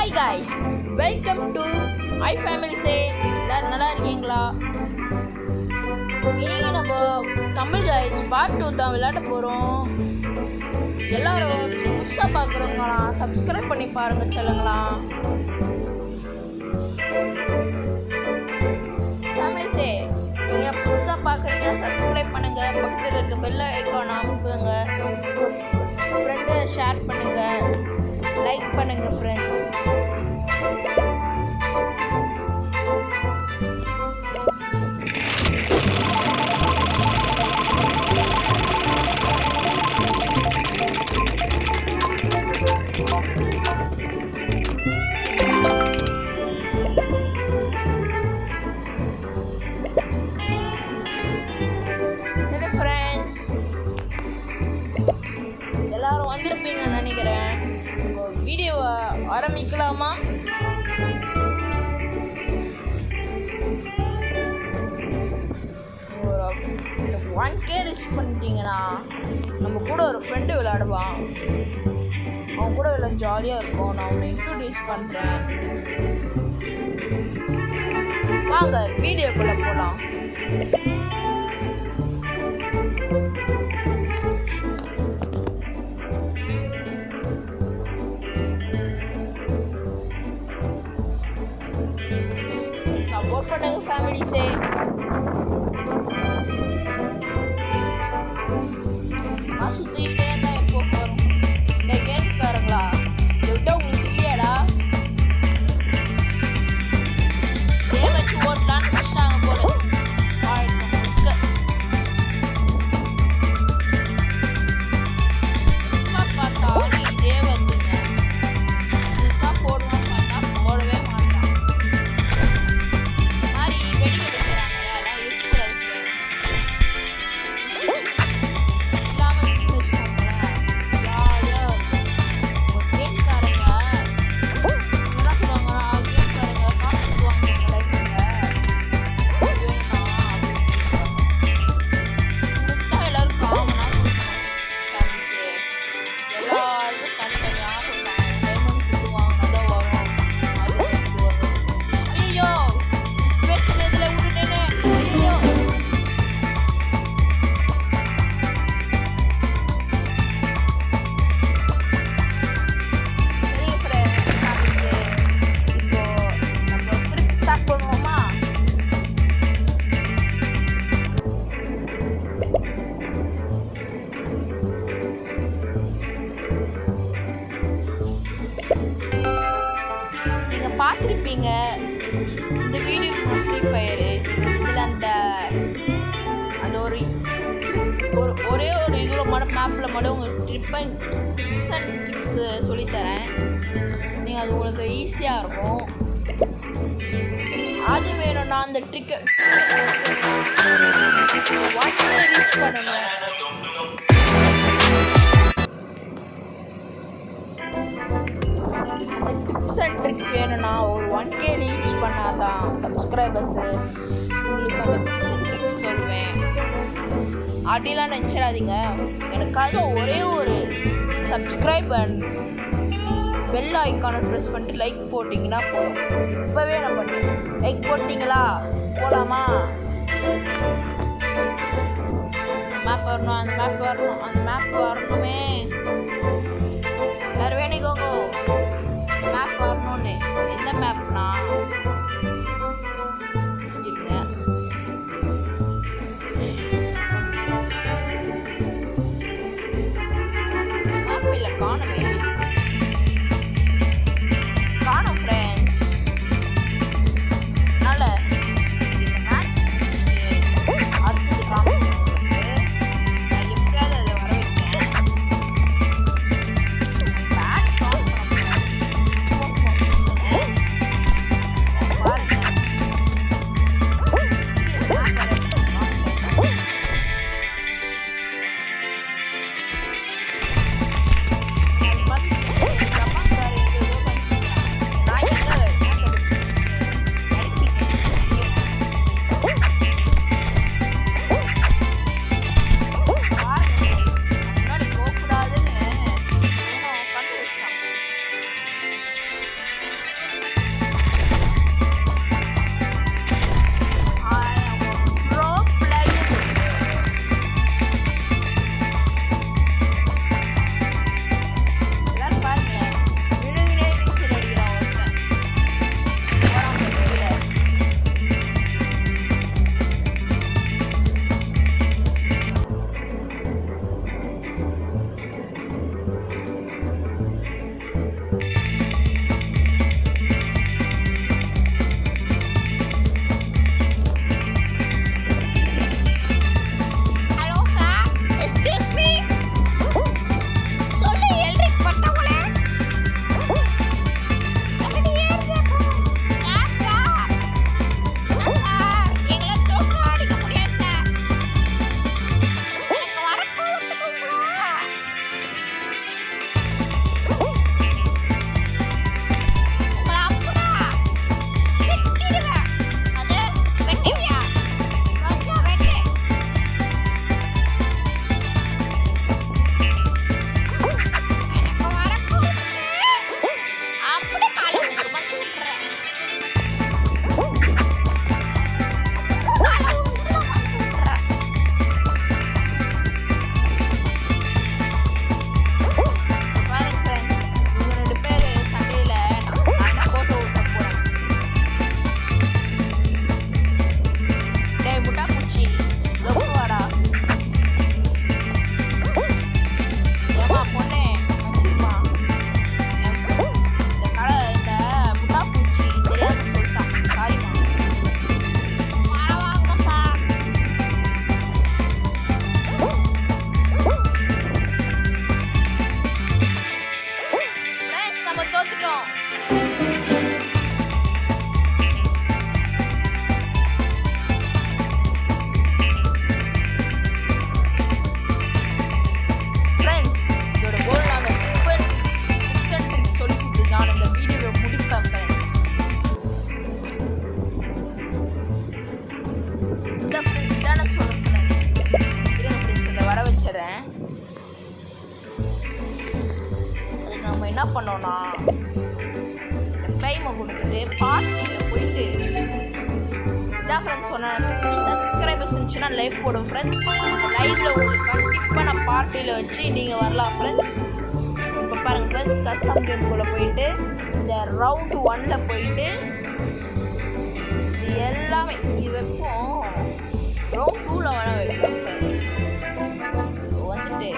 Hi guys, welcome to I family சே. எல்லாரும் நல்லா இருக்கீங்களா? இன்னைக்கு நம்ம ஸ்டம்பிள் காய்ஸ் பார்ட் 2 தான் விளையாட போகிறோம். எல்லாரும் புதுசாக பார்க்குறவங்களாம் சப்ஸ்கிரைப் பண்ணி பாருங்க சொல்லுங்களா. ஃபேமிலி சே, நீங்கள் புதுசாக பார்க்குறீங்கன்னா சப்ஸ்கிரைப் பண்ணுங்கள். பக்கத்தில் இருக்க பெல் ஐக்கான் அமுக்குங்க. ஃப்ரெண்டை ஷேர் பண்ணுங்கள், லைக் பண்ணுங்கள் ஃப்ரெண்ட்ஸ். சரி ஃப்ரெண்ட்ஸ், எல்லாரும் வந்திருப்பீங்கன்னு நினைக்கிறேன். உங்கள் வீடியோவை ஆரம்பிக்கலாமா? ஒரு 1K ரீச் பண்ணிட்டீங்கன்னா நம்ம கூட ஒரு ஃப்ரெண்டு விளையாடுவான். அவன் கூட எல்லாம் ஜாலியாக இருக்கும். நான் உன்னை இன்ட்ரோடியூஸ் பண்ணுறேன். வாங்க வீடியோக்குள்ளே போகலாம். சப்போர்ட் பண்ணுங்க ஃபேமிலிஸே. நான் சுற்றிக்கிட்டே தான் எப்போ போகிறோம். இந்த கேட்டுக்காரங்களா விட்டா உங்களுக்கு இல்லையாடா? இதே வச்சு ஓட்டலான்னு வச்சுட்டாங்க போல. பார்த்தா இதே வந்துங்க புதுசாக போடுவான்னு பார்த்தா போடவே மாட்டான். மாதிரி வெடி எடுக்கிறாங்க, அதெல்லாம் இருக்கக்கூடாது. இல்லாமல் இருந்து வச்சுக்கோங்களேன், ஜாலியாக ஒரு கேம்காரங்க என்ன சொல்லுவாங்கன்னா, கேம்காரங்க காசு கொடுவாங்க எங்கள் லைஃப்பில் வேணும்னா கொடுத்தா எல்லோரும் காமனாக கொடுக்கணும். ஃபேமிலிஸே எல்லாருக்கும் தனித்தனியாக கொடுப்பாங்க. டைமண்ட் கொடுத்துவாங்க, நல்லா வரும். அது வரும். ஐயோ பேசுன இதில் விட்டுட்டேனே. ஐயோ சரி ஃப்ரெண்ட்ஸ், இப்போ நம்ம ட்ரிப் ஸ்டார்ட் பண்ணுவோமா? நீங்கள் பார்த்துருப்பீங்க இந்த வீடியோக்கு ஃப்ரீ ஃபயரு. இதில் அந்த ஒரே ஒரு இதில் மட்டும் மேப்பில் மட்டும் உங்களுக்கு டிப்ஸ் அண்ட் ட்ரிக்ஸு சொல்லித்தரேன். நீங்கள் அது உங்களுக்கு ஈஸியாக இருக்கும். அது வேணும்னா அந்த ட்ரிக்கை ரீச் பண்ணணும். டிப்ஸ் அண்ட் ட்ரிக்ஸ் வேணும்னா ஒரு 1K ரீச் பண்ணாதான் சப்ஸ்கிரைபர்ஸு உங்களுக்கு அந்த டிப்ஸ் அண்ட் ட்ரிக்ஸ் சொல்லுவேன். அப்படிலாம் நினச்சிடாதீங்க. எனக்காக ஒரே ஒரு சப்ஸ்கிரைப் அண்ட் பெல் ஐக்கானை ப்ரெஸ் பண்ணிட்டு லைக் போட்டிங்கன்னா போதும். இப்போவே நான் பண்ணுறேன். லைக் போட்டிங்களா? போகலாமா? மேப் வரணும், அந்த மேப் வரணும், அந்த மேப் வரணுமே. எல்லாரும் வேணிக்கோங்க மேப் வரணும்னு. எந்த மேப்னா இருங்க, மேப் இல்லை, காணுமே. காணும் ஃப்ரெண்ட்ஸ். அதனால் அடுத்தது காமிச்சு நான் எப்படியாவது அதை வர வைக்கிறேன். ஃப்ரெண்ட்ஸ் இதோட கோல் நான் டிப்ஸ் அண்ட் ட்ரிக்ஸ் சொல்லி கொடுத்து நான் இந்த வீடியோவை முடிப்பேன் ஃப்ரெண்ட்ஸ். இதான சொல்கிறேன் ஃப்ரெண்ட்ஸ், இதை வர வச்சிடறேன். அதுக்கு நம்ம என்ன பண்ணோன்னா டைமை கொடுத்துட்டு பார்ட்டியில் போயிட்டு இதான் ஃப்ரெண்ட்ஸ் சொன்னேன். 60 சப்ஸ்கிரைபர்ஸ் இருந்துச்சுன்னா லைவ் போடும் ஃப்ரெண்ட்ஸ். லைவில் உங்களுக்கு கண்டிப்பாக நான் பார்ட்டியில் வச்சு நீங்கள் வரலாம் ஃப்ரெண்ட்ஸ். இப்போ பாருங்கள் ஃப்ரெண்ட்ஸ், கஸ்டம் கேமுக்குள்ளே போயிட்டு இந்த ரவுண்டு 1ல் போயிட்டு இது எல்லாமே இது வைப்போம். ரவுண்ட் 2ல் வேணால் வைப்போம் ஃப்ரெண்ட்ஸ். வந்துட்டு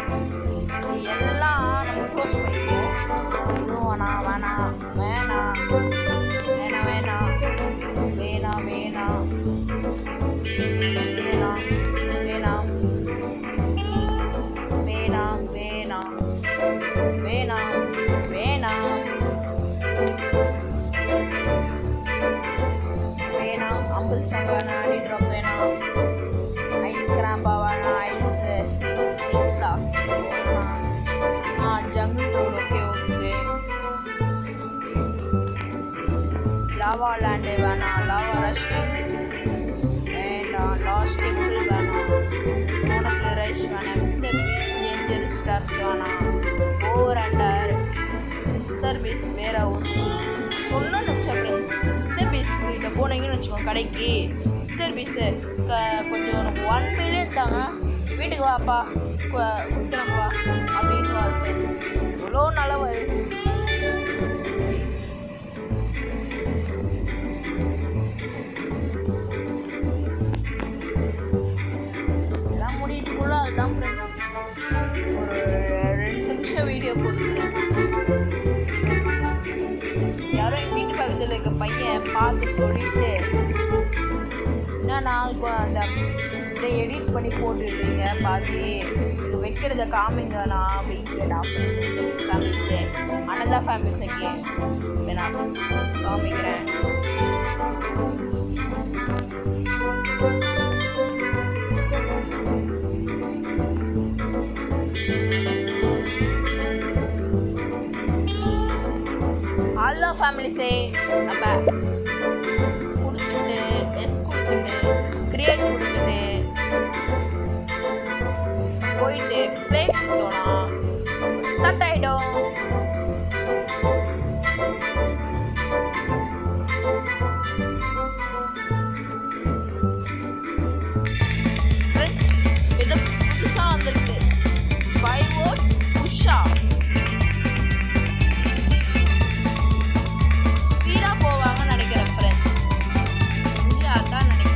இது எல்லாம் நம்ம க்ளோஸ் பண்ணிப்போம். இதுவும் வேணாம் வேணாம் வேணாம் வேணாம் வேணாம் வேணாம் வேணாம் வேணாம் வேணாம் வேணாம் வேணாம் வேணாம் வேணாம் வேணாம் 50 ஸ்டாம்ப் வேணாம், அடி ட்ராப் வேணாம், ஐஸ் கிராம்பா வேணாம், ஐஸ் பிக்ஸா jungle rule okay okay, lava land வேணாம், லாவா ரஷ்டிங்ஸ் வேண்டாம், லாஸ்ட் டெம்பிள் வேணாம், மோனோப்ளே ரைஸ் வேணாம், மிஸ்டர் பீஸ் டேஞ்சரஸ் ஸ்டாப்ஸ் வேணாம், ஓவர் அண்டர், மிஸ்டர் பீஸ் வேர் ஹவுஸ் சொல்லணும்னு வச்சேன் ஃப்ரெண்ட்ஸ். மிஸ்டர் பீஸ் கிட்ட போனீங்கன்னு வச்சுக்கோங்க கடைக்கு, மிஸ்டர் பீஸு கொஞ்சம் உனக்கு 1 மில்லியன் தாங்க, வீட்டுக்கு வாப்பா கொடுத்துறப்பா அப்படின்னு வரும் ஃப்ரெண்ட்ஸ். இவ்வளோ நல்லா வருது. எல்லாம் முடியதுக்குள்ள அதுதான் ஃப்ரெண்ட்ஸ். ஒரு 2 நிமிஷம் வீடியோ போதும். யாரும் எங்கள் வீட்டு பக்கத்தில் இருக்க பையன் பார்த்து சொல்லிட்டு நான் அந்த இதை எடிட் பண்ணி போட்டுருக்கீங்க பாதி இது வைக்கிறத காமிங்கண்ணா அப்படின்னு கேட்டான் ஃபேமிலிஸே. அனந்தா ஃபேமிலிஸுக்கு நான் காமிக்கிறேன். அதுதான் ஃபேமிலிஸே நம்ம கொடுத்துட்டு எஸ் கொடுத்துட்டு கிரியேட் கொடுத்துட்டு போயிட்டு ப்ளே கொடுத்தோன்னா ஸ்டார்ட் ஆகிடும். ஃப்ரெண்ட்ஸ் இது புதுசாக வந்திருக்கு பைவோட் புஷ்ஷா. ஸ்பீடாக போவாங்கன்னு நினைக்கிறேன் ஃப்ரெண்ட்ஸ். அதான் நினைக்கிறேன்.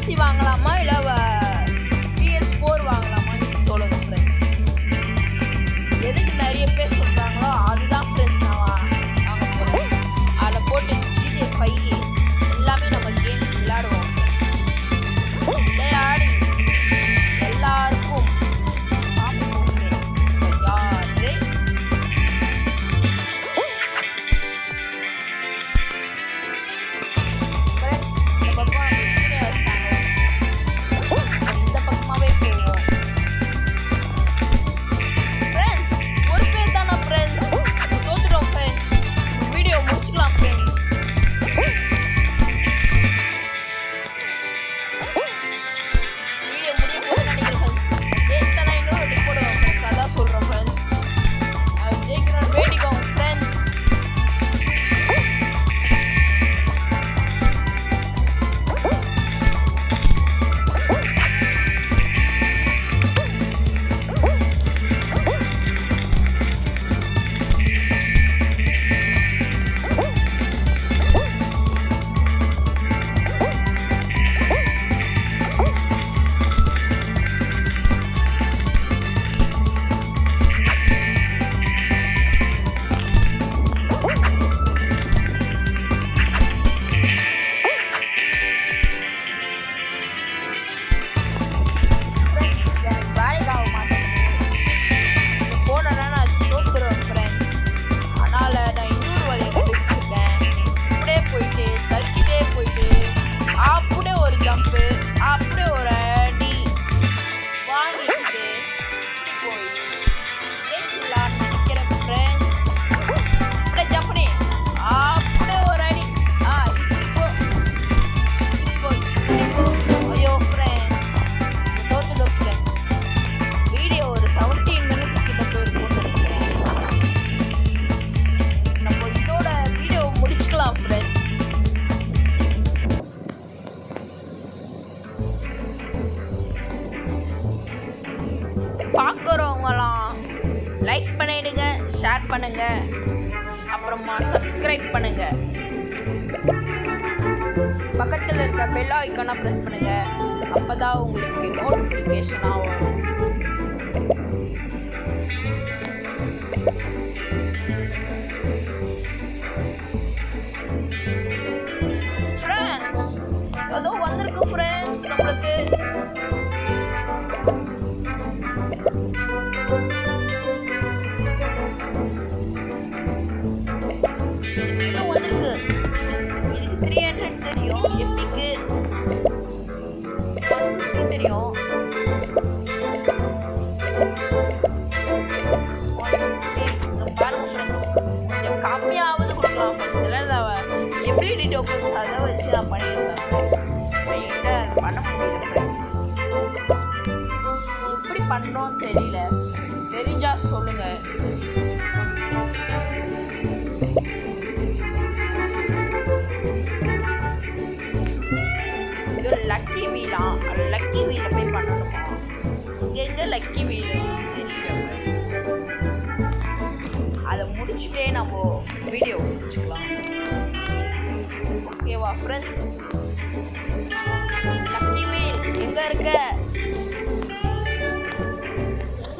பிசி வாங்கலாமா இல்லை PS4 வாங்கலாமான்னு சொல்லுங்க ஃப்ரெண்ட்ஸ். எதுக்கு நிறைய பேர் சொல்கிறாங்களோ அதுதான் ஃப்ரெண்ட்ஸ் நான் வாங்க போகிறேன். அதில் போட்டு GTA 5 எல்லாமே நம்ம கேம்ஸ் விளையாடுவோம். விளையாடி எல்லாருக்கும் பார்க்குறவங்களாம் லைக் பண்ணிடுங்க, ஷேர் பண்ணுங்க, அப்புறமா சப்ஸ்கிரைப் பண்ணுங்க. பக்கத்தில் இருக்க பெல் ஐக்கானை ப்ரெஸ் பண்ணுங்க. அப்பதான் உங்களுக்கு நோட்டிஃபிகேஷனாக வரும். ஃப்ரெண்ட்ஸ் ஏதோ வந்திருக்கு ஃப்ரெண்ட்ஸ் நம்மளுக்கு. கம்மியாவது கொடுக்கலாம் ஃப்ரெண்ட்ஸ். இல்லை எபிலிட்டி டோக்கன்ஸ் அதை வச்சு நான் பண்ணியிருக்கேன் ஃப்ரெண்ட்ஸ். என்கிட்ட அது பண்ண முடியல ஃப்ரெண்ட்ஸ். எப்படி பண்ணுறோன்னு தெரியல. தெரிஞ்சா சொல்லுங்க. இது லக்கி வீலா? லக்கி வீல போய் பண்ணணுமா? இங்கே லக்கி வீல் தெரியல ஃப்ரெண்ட்ஸ். அதை முடிச்சுட்டே நம்ம வீடியோ முடிச்சுக்கலாம். ஓகேவா ஃப்ரெண்ட்ஸ்? லக்கி வீல் எங்கே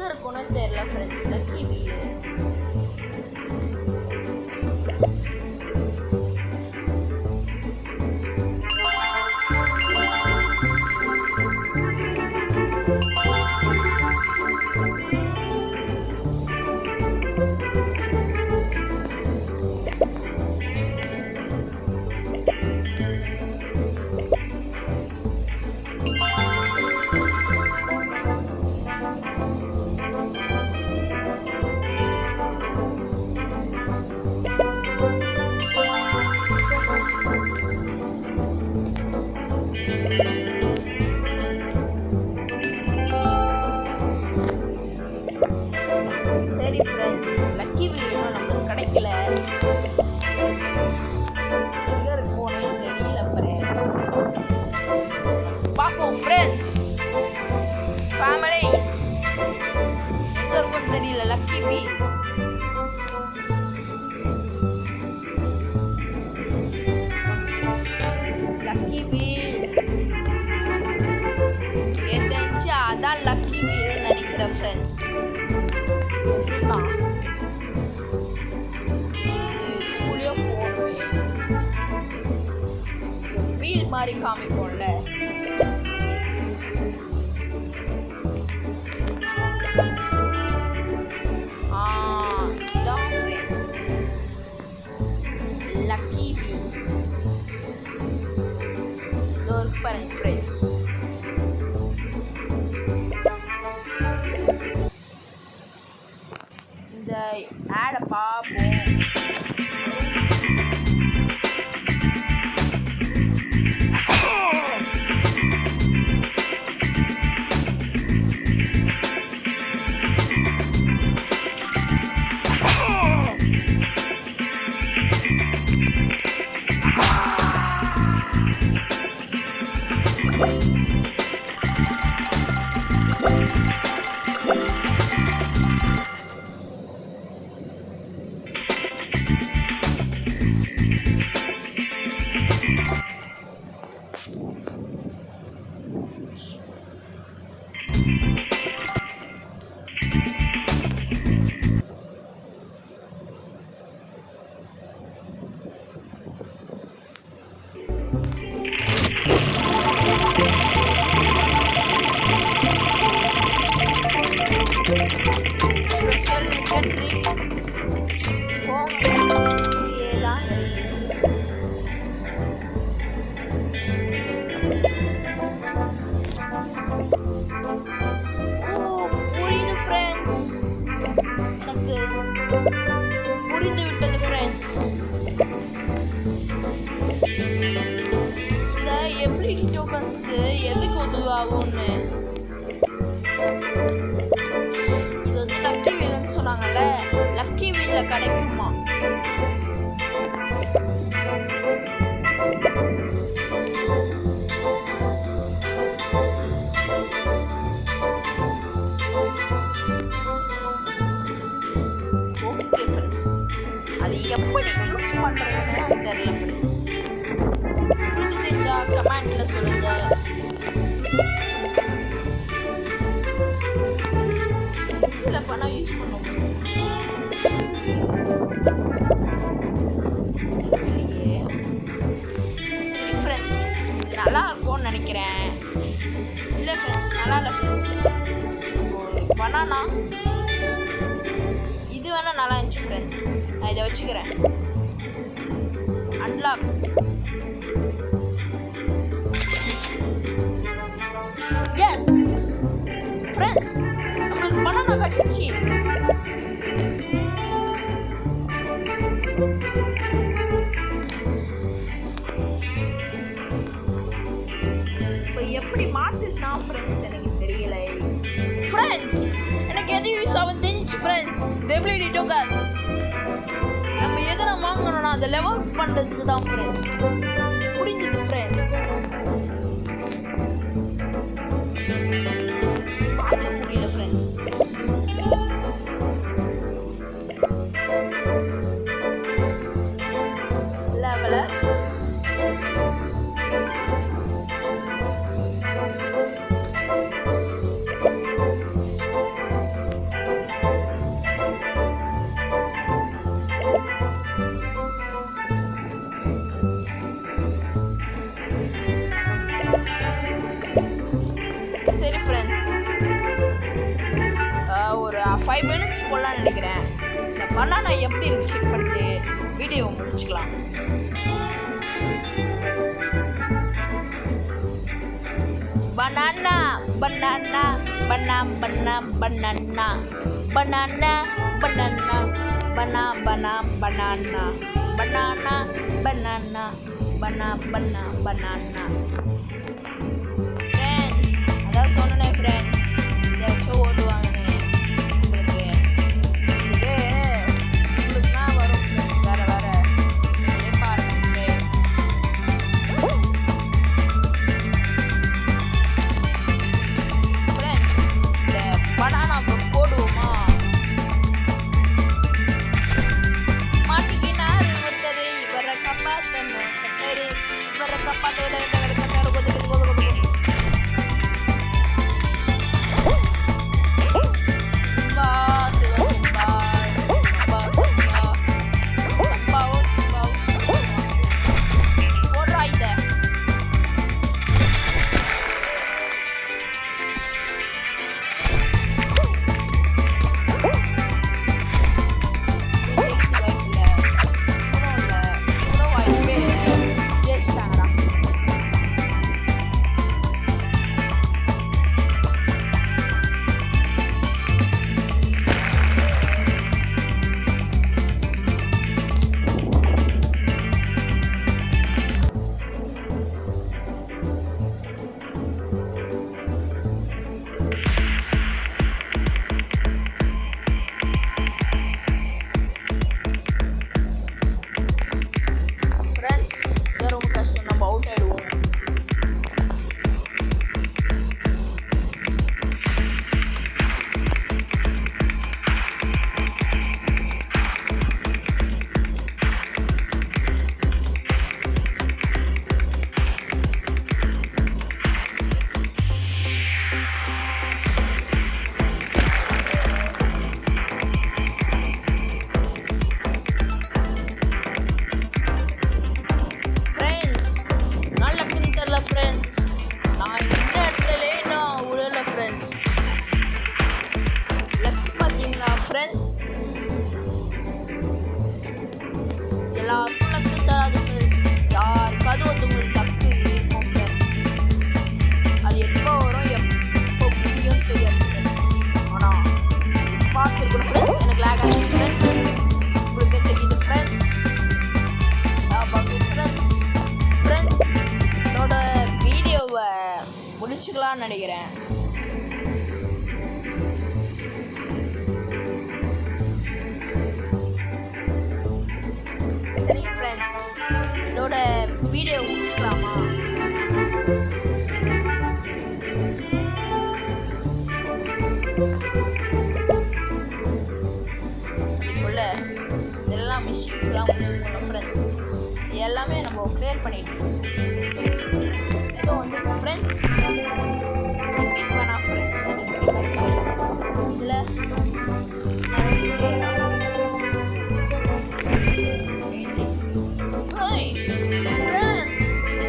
இருக்குன்னு தெரியல ஃப்ரெண்ட்ஸ். லக்கி வீல் ரீல் மாதிரி காமிப்போம்ல, லக்கி பீ பாருங்க ஃப்ரெண்ட்ஸ். இந்த ஆடை பார்ப்போம். புரிந்து விட்டது ஃப்ரெண்ட்ஸ். இந்த எபிலிட்டி டோக்கன்ஸ் எதுக்கு உதவாகும்னு, இது வந்து லக்கி வீல்னு சொன்னாங்கல்ல, லக்கி வீல்ல கிடைக்குமா? அது எப்படி யூஸ் பண்றதுன்னு தெரியல ஃப்ரெண்ட்ஸ். தெரிஞ்சா கமெண்ட்ல சொல்லுங்க. இதுல பணம் யூஸ் பண்ணுவோம். சரி ஃப்ரெண்ட்ஸ், இது நல்லா இருக்கும்னு நினைக்கிறேன். இல்லை ஃப்ரெண்ட்ஸ், நல்லா இல்லை ஃப்ரெண்ட்ஸ். பனானா இது வேணா நல்லா இருந்துச்சு ஃப்ரெண்ட்ஸ். நான் இதை வச்சுக்கிறேன். அன்லாக். எஸ் ஃப்ரெண்ட்ஸ், நம்மளுக்கு பனானா கிடச்சிச்சு. இப்போ எப்படி மாட்டுதான் ஃப்ரெண்ட்ஸ் எனக்கு தெரியல ஃப்ரெண்ட்ஸ். எனக்கு எது யூஸ் ஆகும் தெரிஞ்சிச்சு ஃப்ரெண்ட்ஸ். எபிலிட்டி டோக்கன்ஸ் நம்ம எதனா வாங்கணும்னா அதை லெவல் பண்ணுறதுக்கு தான் ஃப்ரெண்ட்ஸ். புரிஞ்சுது ஃப்ரெண்ட்ஸ்? பார்க்க முடியல ஃப்ரெண்ட்ஸ். லெவல சரி ஃப்ரெண்ட்ஸ், ஒரு 5 minutes போடலான்னு நினைக்கிறேன். இந்த பனானா எப்படி இருக்கு செக் பண்ணிட்டு வீடியோ முடிச்சுக்கலாம். பனானா பனானா பனா பனா பனானா பனானா பனானா பனா பனா பனானா பனானா பனானா பனா பனா பனானா. அதான் சொன்னேன் ஃப்ரெண்ட்ஸ், ஏதாச்சும் ஓடுவாங்கன்னு. உங்களுக்கு தான் வரும் ஃப்ரெண்ட்ஸ். வேறு பாருங்க ஃப்ரெண்ட்ஸ். இந்த பனானா போடுவோமா? மாட்டுக்கு நார் ஒருத்தரு இவரை காப்பாற்றணும் கட்டரு இவரை காப்பாற்றோட வரும்னு நினைக்கிறேன். சரி ஃப்ரெண்ட்ஸ், இதோட வீடியோ முடிச்சுக்கலாமா? உள்ள இதெல்லாம் மிஷின்ஸ்லாம் முடிச்சுக்கணும் ஃப்ரெண்ட்ஸ். எல்லாமே நம்ம கிளியர் பண்ணிட்டோம். ஏதோ வந்து ஃப்ரெண்ட்ஸ் வேணாம் ஃப்ரெண்ட்ஸ், இதில்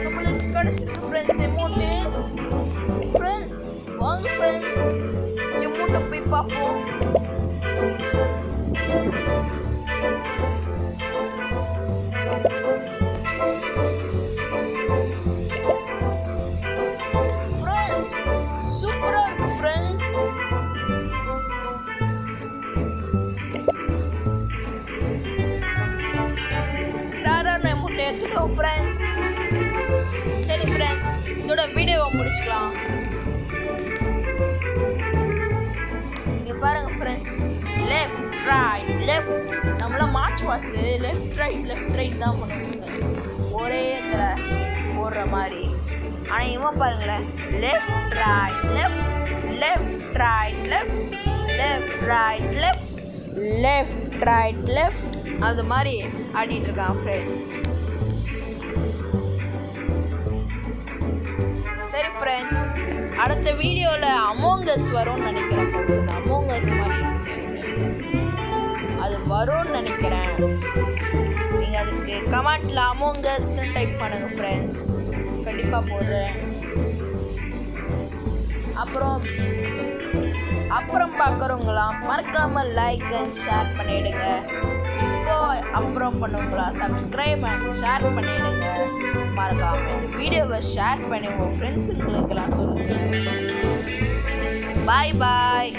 நம்மளுக்கு கிடச்சிருக்கு ஃப்ரெண்ட்ஸ் எமௌண்ட்டு. ஃப்ரெண்ட்ஸ் வாங்க ஃப்ரெண்ட்ஸ், எமௌண்ட்டை போய் பார்ப்போம். சூப்பரா இருக்கு ஃப்ரெண்ட்ஸ். அமௌண்ட் எடுத்துட்டோம் ஃப்ரெண்ட்ஸ். சரி ஃப்ரெண்ட்ஸ், இதோட வீடியோவை முடிச்சுக்கலாம். இங்கே பாருங்க ஃப்ரெண்ட்ஸ், லெஃப்ட் ரைட் லெஃப்ட், நம்மள மார்ச் பாஸ்ட் லெஃப்ட் ரைட் தான் பண்ணுவோம் ஃப்ரெண்ட்ஸ், ஒரே இதில் போடுற மாதிரி. ஆனால் இவன் பாருங்களேன், left right left left right left left right left left right left அது மாதிரி ஆடிட்டு இருக்கான் ஃப்ரெண்ட்ஸ். சரி ஃப்ரெண்ட்ஸ், அடுத்த வீடியோவில் அமோங் அஸ் வரும்னு நினைக்கிறேன் ஃப்ரெண்ட்ஸ். அந்த அமோங் அஸ் மாதிரி அது வரும்னு நினைக்கிறேன். நீங்கள் அதுக்கு கமெண்ட்டில் அமோங் அஸ்ன்னு டைப் பண்ணுங்கள் ஃப்ரெண்ட்ஸ், கண்டிப்பாக போடுறேன். அப்புறம் பார்க்குறவங்களாம் மறக்காமல் லைக் அண்ட் ஷேர் பண்ணிவிடுங்க. அப்புறம் பண்ணுவங்களா சப்ஸ்கிரைப் அண்ட் ஷேர் பண்ணிவிடுங்க. மறக்காமல் இந்த வீடியோவை ஷேர் பண்ணி உங்கள் ஃப்ரெண்ட்ஸுங்களுக்கெல்லாம் சொல்லுங்கள். பாய் பாய்.